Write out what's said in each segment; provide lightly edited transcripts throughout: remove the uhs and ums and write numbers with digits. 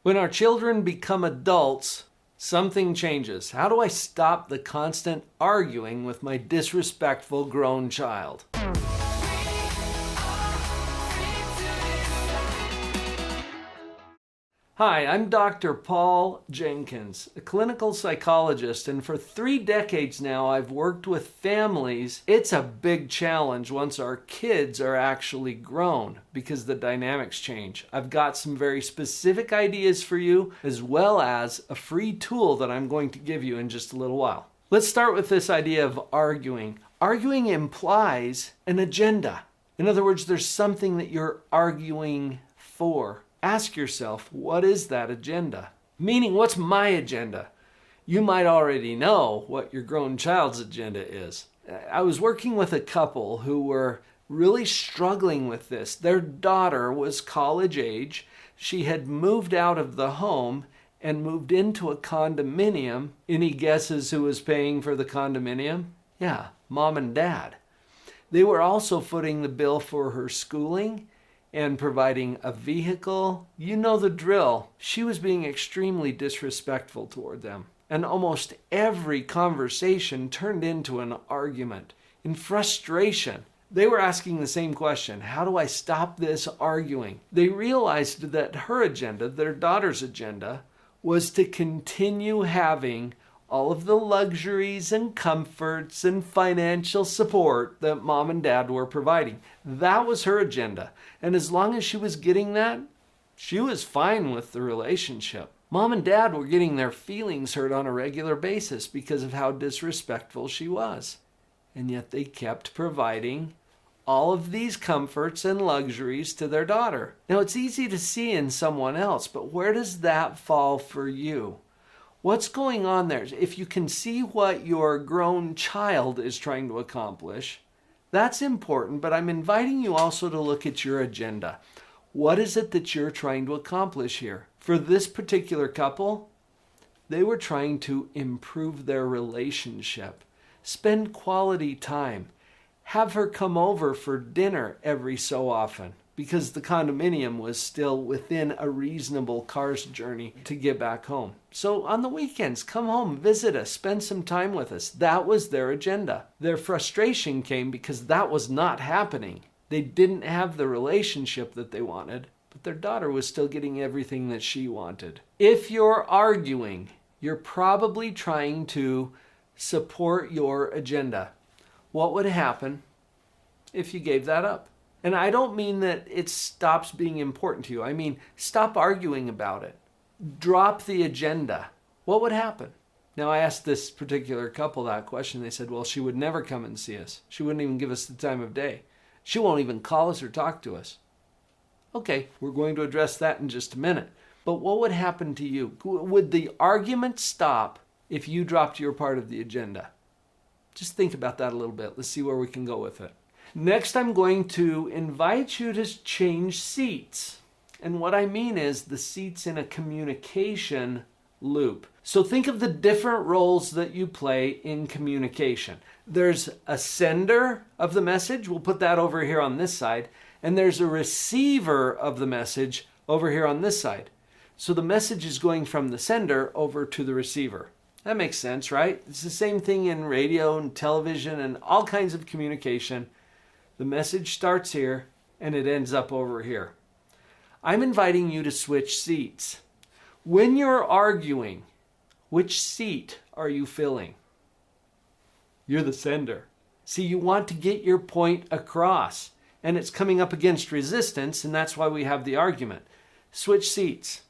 When our children become adults, something changes. How do I stop the constant arguing with my disrespectful grown child? Hi, I'm Dr. Paul Jenkins, a clinical psychologist, and for 3 decades now I've worked with families. It's a big challenge once our kids are actually grown because the dynamics change. I've got some very specific ideas for you as well as a free tool that I'm going to give you in just a little while. Let's start with this idea of arguing. Arguing implies an agenda. In other words, there's something that you're arguing for. Ask yourself, what is that agenda? Meaning, what's my agenda? You might already know what your grown child's agenda is. I was working with a couple who were really struggling with this. Their daughter was college age. She had moved out of the home and moved into a condominium. Any guesses who was paying for the condominium? Yeah, mom and dad. They were also footing the bill for her schooling and providing a vehicle. You know the drill. She was being extremely disrespectful toward them. And almost every conversation turned into an argument. In frustration, they were asking the same question: how do I stop this arguing? They realized that her agenda, their daughter's agenda, was to continue having all of the luxuries and comforts and financial support that mom and dad were providing. That was her agenda. And as long as she was getting that, she was fine with the relationship. Mom and dad were getting their feelings hurt on a regular basis because of how disrespectful she was. And yet they kept providing all of these comforts and luxuries to their daughter. Now, it's easy to see in someone else, but where does that fall for you? What's going on there? If you can see what your grown child is trying to accomplish, that's important, but I'm inviting you also to look at your agenda. What is it that you're trying to accomplish here? For this particular couple, they were trying to improve their relationship, spend quality time, have her come over for dinner every so often, because the condominium was still within a reasonable car's journey to get back home. So on the weekends, come home, visit us, spend some time with us. That was their agenda. Their frustration came because that was not happening. They didn't have the relationship that they wanted, but their daughter was still getting everything that she wanted. If you're arguing, you're probably trying to support your agenda. What would happen if you gave that up? And I don't mean that it stops being important to you. I mean, stop arguing about it. Drop the agenda. What would happen? Now, I asked this particular couple that question. They said, well, she would never come and see us. She wouldn't even give us the time of day. She won't even call us or talk to us. Okay, we're going to address that in just a minute. But what would happen to you? Would the argument stop if you dropped your part of the agenda? Just think about that a little bit. Let's see where we can go with it. Next, I'm going to invite you to change seats. And what I mean is the seats in a communication loop. So think of the different roles that you play in communication. There's a sender of the message. We'll put that over here on this side. And there's a receiver of the message over here on this side. So the message is going from the sender over to the receiver. That makes sense, right? It's the same thing in radio and television and all kinds of communication. The message starts here and it ends up over here. I'm inviting you to switch seats. When you're arguing, which seat are you filling? You're the sender. See, you want to get your point across, and it's coming up against resistance, and that's why we have the argument. Switch seats,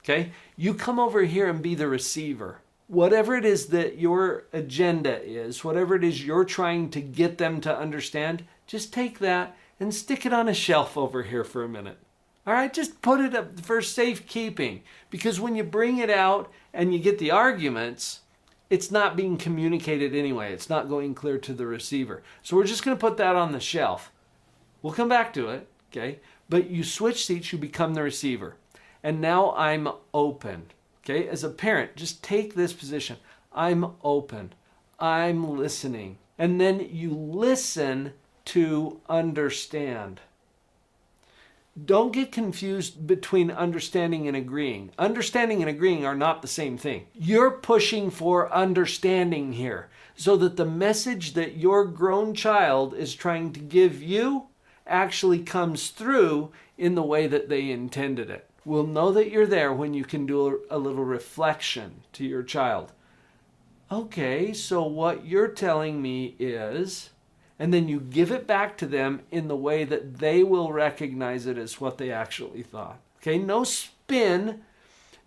okay? You come over here and be the receiver. Whatever it is that your agenda is, whatever it is you're trying to get them to understand, just take that and stick it on a shelf over here for a minute. All right, just put it up for safekeeping, because when you bring it out and you get the arguments, it's not being communicated anyway. It's not going clear to the receiver. So we're just going to put that on the shelf. We'll come back to it, okay? But you switch seats, you become the receiver. And now I'm open, okay? As a parent, just take this position. I'm open. I'm listening. And then you listen to understand. Don't get confused between understanding and agreeing. Understanding and agreeing are not the same thing. You're pushing for understanding here so that the message that your grown child is trying to give you actually comes through in the way that they intended it. We'll know that you're there when you can do a little reflection to your child. Okay, so what you're telling me is, and then you give it back to them in the way that they will recognize it as what they actually thought. Okay, no spin,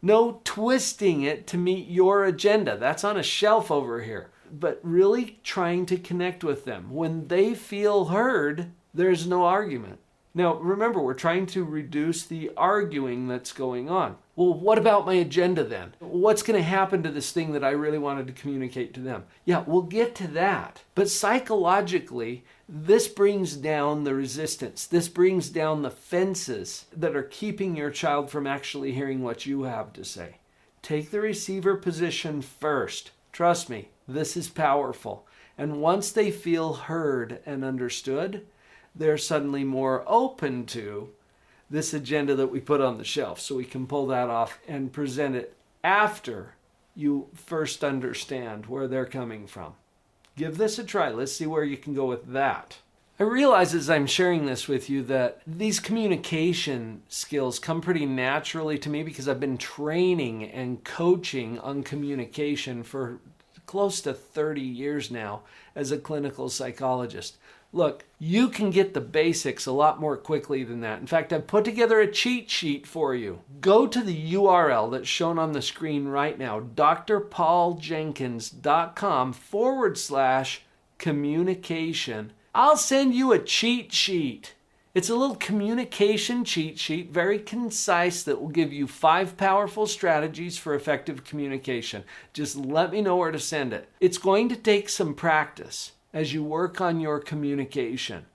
no twisting it to meet your agenda. That's on a shelf over here. But really trying to connect with them. When they feel heard, there's no argument. Now, remember, we're trying to reduce the arguing that's going on. Well, what about my agenda then? What's going to happen to this thing that I really wanted to communicate to them? Yeah, we'll get to that. But psychologically, this brings down the resistance. This brings down the fences that are keeping your child from actually hearing what you have to say. Take the receiver position first. Trust me, this is powerful. And once they feel heard and understood, they're suddenly more open to this agenda that we put on the shelf. So we can pull that off and present it after you first understand where they're coming from. Give this a try. Let's see where you can go with that. I realize as I'm sharing this with you that these communication skills come pretty naturally to me because I've been training and coaching on communication for close to 30 years now as a clinical psychologist. Look, you can get the basics a lot more quickly than that. In fact, I've put together a cheat sheet for you. Go to the URL that's shown on the screen right now, drpauljenkins.com/communication. I'll send you a cheat sheet. It's a little communication cheat sheet, very concise, that will give you 5 powerful strategies for effective communication. Just let me know where to send it. It's going to take some practice as you work on your communication.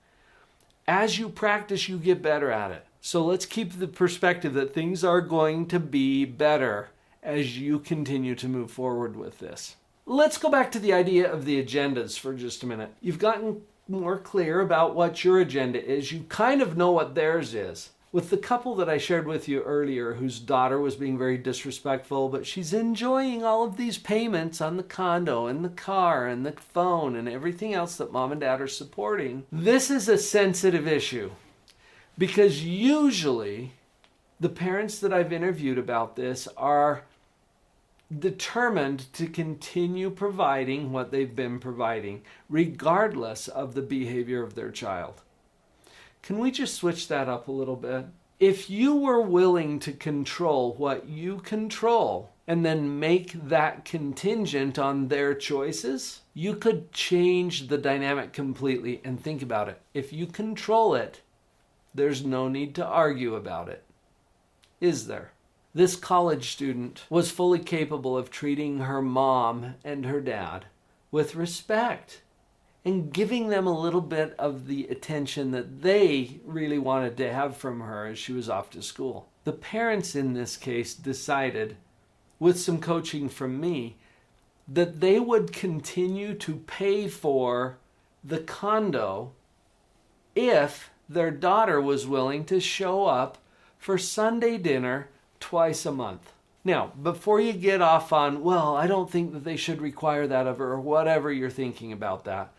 As you practice, you get better at it. So let's keep the perspective that things are going to be better as you continue to move forward with this. Let's go back to the idea of the agendas for just a minute. You've gotten more clear about what your agenda is. You kind of know what theirs is. With the couple that I shared with you earlier, whose daughter was being very disrespectful, but she's enjoying all of these payments on the condo and the car and the phone and everything else that mom and dad are supporting. This is a sensitive issue because usually the parents that I've interviewed about this are determined to continue providing what they've been providing, regardless of the behavior of their child. Can we just switch that up a little bit? If you were willing to control what you control and then make that contingent on their choices, you could change the dynamic completely. And think about it. If you control it, there's no need to argue about it. Is there? This college student was fully capable of treating her mom and her dad with respect and giving them a little bit of the attention that they really wanted to have from her as she was off to school. The parents in this case decided, with some coaching from me, that they would continue to pay for the condo if their daughter was willing to show up for Sunday dinner twice a month. Now, before you get off on, well, I don't think that they should require that of her, or whatever you're thinking about that,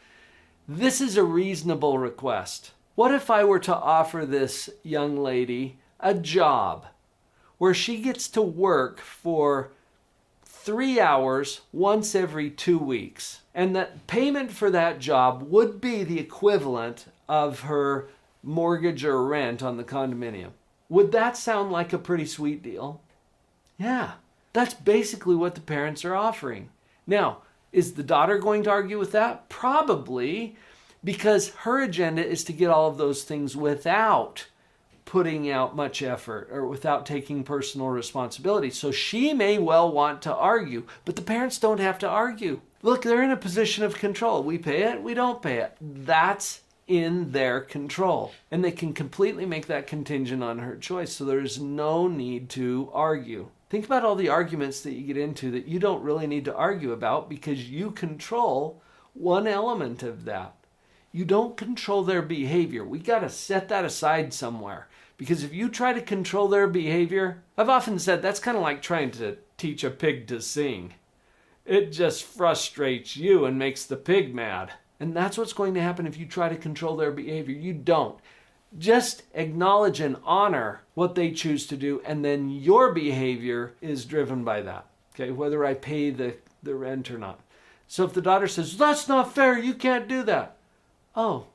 this is a reasonable request. What if I were to offer this young lady a job where she gets to work for 3 hours once every 2 weeks, and that payment for that job would be the equivalent of her mortgage or rent on the condominium? Would that sound like a pretty sweet deal? Yeah, that's basically what the parents are offering. Now, is the daughter going to argue with that? Probably, because her agenda is to get all of those things without putting out much effort or without taking personal responsibility. So she may well want to argue, but the parents don't have to argue. Look, they're in a position of control. We pay it, we don't pay it. That's in their control. And they can completely make that contingent on her choice. So there's no need to argue. Think about all the arguments that you get into that you don't really need to argue about because you control one element of that. You don't control their behavior. We got to set that aside somewhere Because if you try to control their behavior, I've often said that's kind of like trying to teach a pig to sing. It just frustrates you and makes the pig mad. And that's what's going to happen if you try to control their behavior. You don't. Just acknowledge and honor what they choose to do, and then your behavior is driven by that. Okay, whether I pay the rent or not. So if the daughter says, that's not fair, you can't do that. Oh,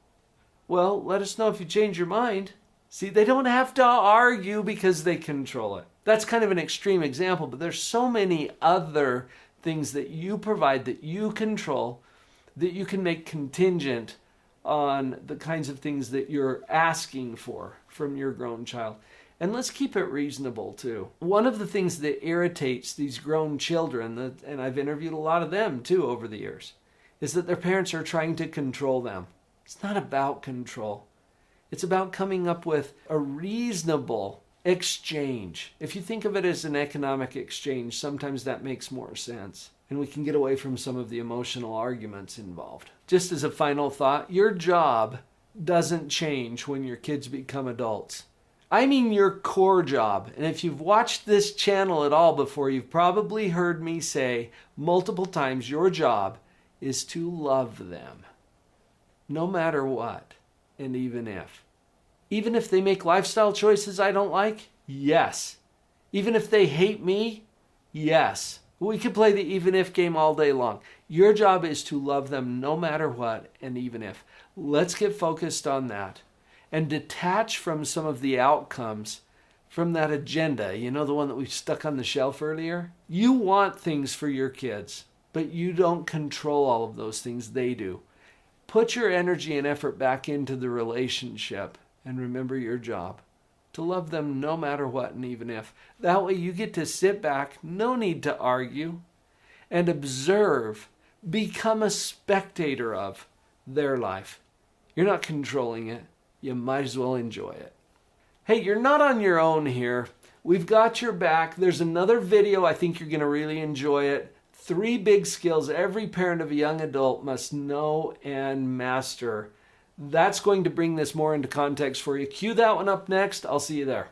well, let us know if you change your mind. See, they don't have to argue because they control it. That's kind of an extreme example, but there's so many other things that you provide, that you control, that you can make contingent on the kinds of things that you're asking for from your grown child. And let's keep it reasonable too. One of the things that irritates these grown children, and I've interviewed a lot of them too over the years, is that their parents are trying to control them. It's not about control. It's about coming up with a reasonable exchange. If you think of it as an economic exchange, sometimes that makes more sense. And we can get away from some of the emotional arguments involved. Just as a final thought, your job doesn't change when your kids become adults. I mean your core job. And if you've watched this channel at all before, you've probably heard me say multiple times, your job is to love them. No matter what, and even if. Even if they make lifestyle choices I don't like, yes. Even if they hate me, yes. We could play the even if game all day long. Your job is to love them no matter what, and even if. Let's get focused on that and detach from some of the outcomes from that agenda. You know, the one that we stuck on the shelf earlier? You want things for your kids, but you don't control all of those things. They do. Put your energy and effort back into the relationship and remember your job. To love them no matter what and even if. That way you get to sit back, no need to argue, and observe, become a spectator of their life. You're not controlling it. You might as well enjoy it. Hey, you're not on your own here. We've got your back. There's another video. I think you're going to really enjoy it. 3 big skills every parent of a young adult must know and master. That's going to bring this more into context for you. Cue that one up next. I'll see you there.